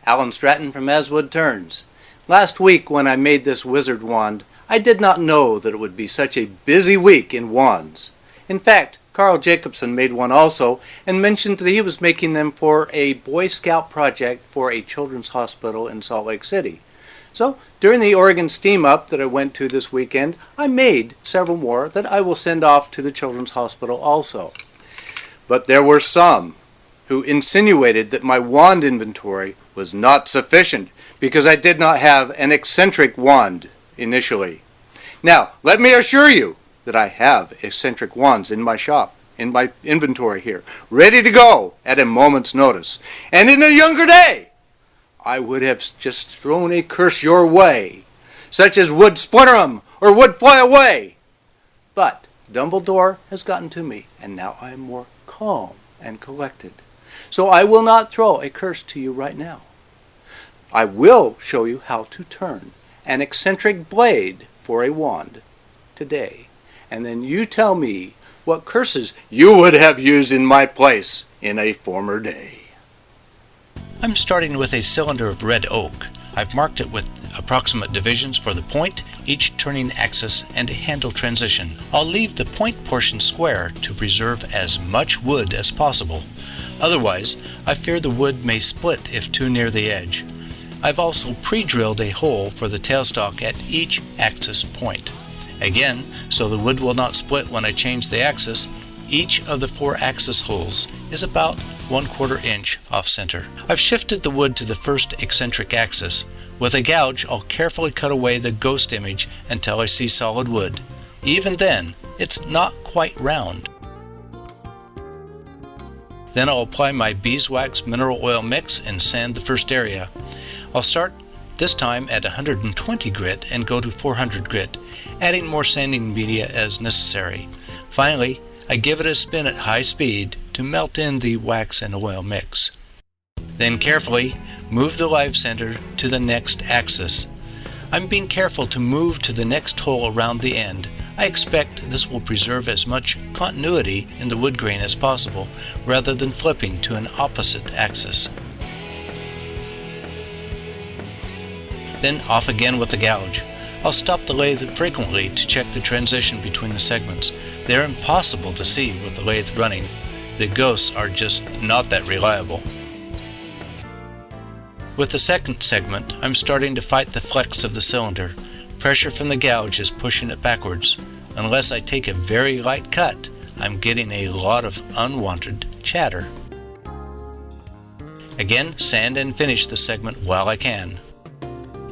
Alan Stratton from As Wood Turns. Last week when I made this wizard wand, I did not know that it would be such a busy week in wands. In fact, Carl Jacobson made one also and mentioned that he was making them for a Boy Scout project for a children's hospital in Salt Lake City. So, during the Oregon Steam Up that I went to this weekend, I made several more that I will send off to the children's hospital also. But there were some who insinuated that my wand inventory was not sufficient because I did not have an eccentric wand initially. Now, let me assure you that I have eccentric wands in my shop, in my inventory here, ready to go at a moment's notice. And in a younger day, I would have just thrown a curse your way, such as would splinter 'em or would fly away. But Dumbledore has gotten to me, and now I am more calm and collected. So I will not throw a curse to you right now. I will show you how to turn an eccentric blade for a wand today, and then you tell me what curses you would have used in my place in a former day. I'm starting with a cylinder of red oak. I've marked it with approximate divisions for the point, each turning axis, and a handle transition. I'll leave the point portion square to preserve as much wood as possible. Otherwise, I fear the wood may split if too near the edge. I've also pre-drilled a hole for the tailstock at each axis point. Again, so the wood will not split when I change the axis, each of the 4 axis holes is about 1/4 inch off center. I've shifted the wood to the first eccentric axis. With a gouge, I'll carefully cut away the ghost image until I see solid wood. Even then, it's not quite round. Then I'll apply my beeswax mineral oil mix and sand the first area. I'll start this time at 120 grit and go to 400 grit, adding more sanding media as necessary. Finally, I give it a spin at high speed to melt in the wax and oil mix. Then carefully move the live center to the next axis. I'm being careful to move to the next hole around the end. I expect this will preserve as much continuity in the wood grain as possible, rather than flipping to an opposite axis. Then off again with the gouge. I'll stop the lathe frequently to check the transition between the segments. They're impossible to see with the lathe running. The ghosts are just not that reliable. With the second segment, I'm starting to fight the flex of the cylinder. Pressure from the gouge is pushing it backwards. Unless I take a very light cut, I'm getting a lot of unwanted chatter. Again, sand and finish the segment while I can.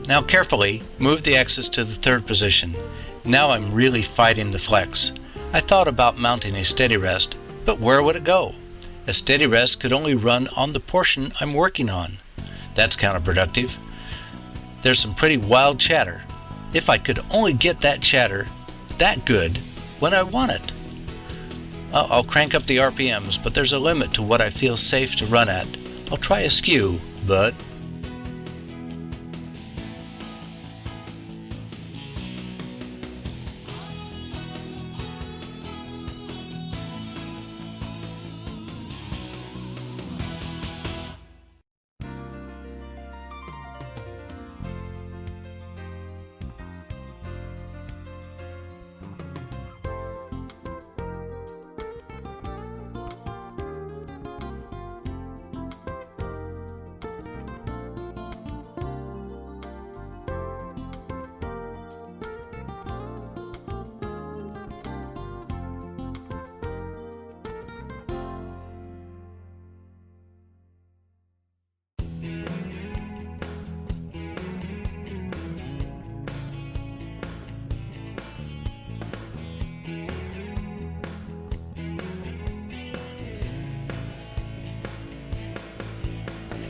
Now carefully move the axis to the third position. Now I'm really fighting the flex. I thought about mounting a steady rest, but where would it go? A steady rest could only run on the portion I'm working on. That's counterproductive. There's some pretty wild chatter. If I could only get that chatter that good when I want it. I'll crank up the RPMs, but there's a limit to what I feel safe to run at. I'll try a skew, but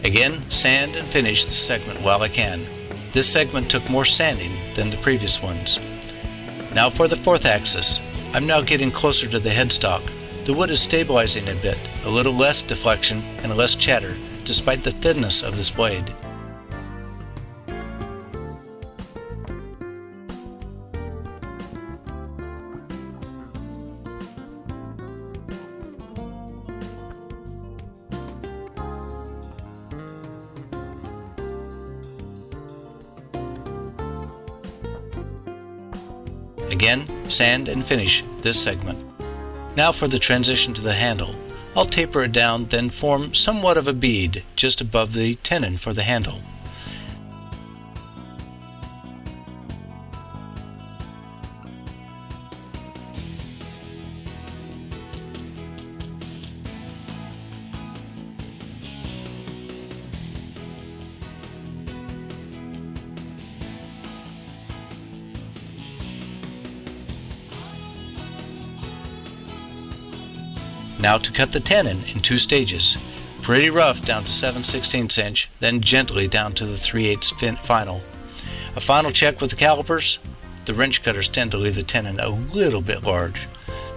again, sand and finish the segment while I can. This segment took more sanding than the previous ones. Now for the fourth axis. I'm now getting closer to the headstock. The wood is stabilizing a bit, a little less deflection and less chatter, despite the thinness of this blade. Again, sand and finish this segment. Now for the transition to the handle. I'll taper it down, then form somewhat of a bead just above the tenon for the handle. Now to cut the tenon in 2 stages. Pretty rough down to 7/16 inch, then gently down to the 3/8 final. A final check with the calipers. The wrench cutters tend to leave the tenon a little bit large.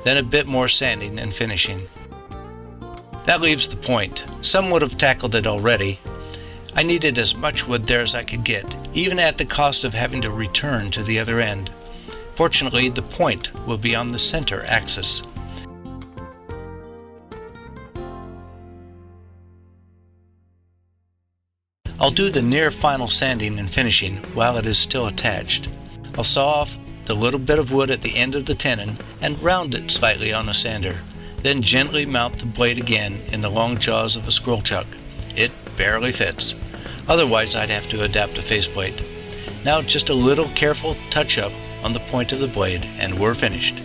Then a bit more sanding and finishing. That leaves the point. Some would have tackled it already. I needed as much wood there as I could get, even at the cost of having to return to the other end. Fortunately, the point will be on the center axis. I'll do the near final sanding and finishing while it is still attached. I'll saw off the little bit of wood at the end of the tenon and round it slightly on a sander. Then gently mount the blade again in the long jaws of a scroll chuck. It barely fits. Otherwise I'd have to adapt a faceplate. Now just a little careful touch up on the point of the blade and we're finished.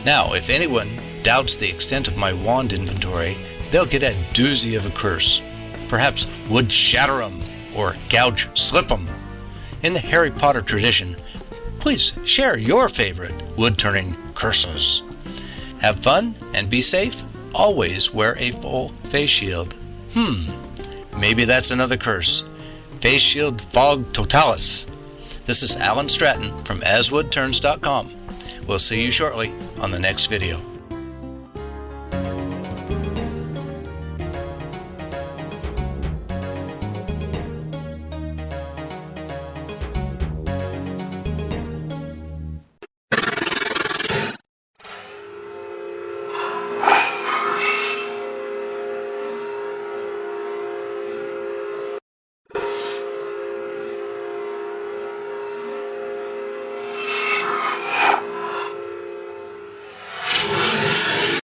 Now if anyone doubts the extent of my wand inventory, they'll get a doozy of a curse. Perhaps would shatter 'em or gouge slip 'em. In the Harry Potter tradition, please share your favorite wood-turning curses. Have fun and be safe. Always wear a full face shield. Maybe that's another curse. Face shield fog totalis. This is Alan Stratton from aswoodturns.com. We'll see you shortly on the next video.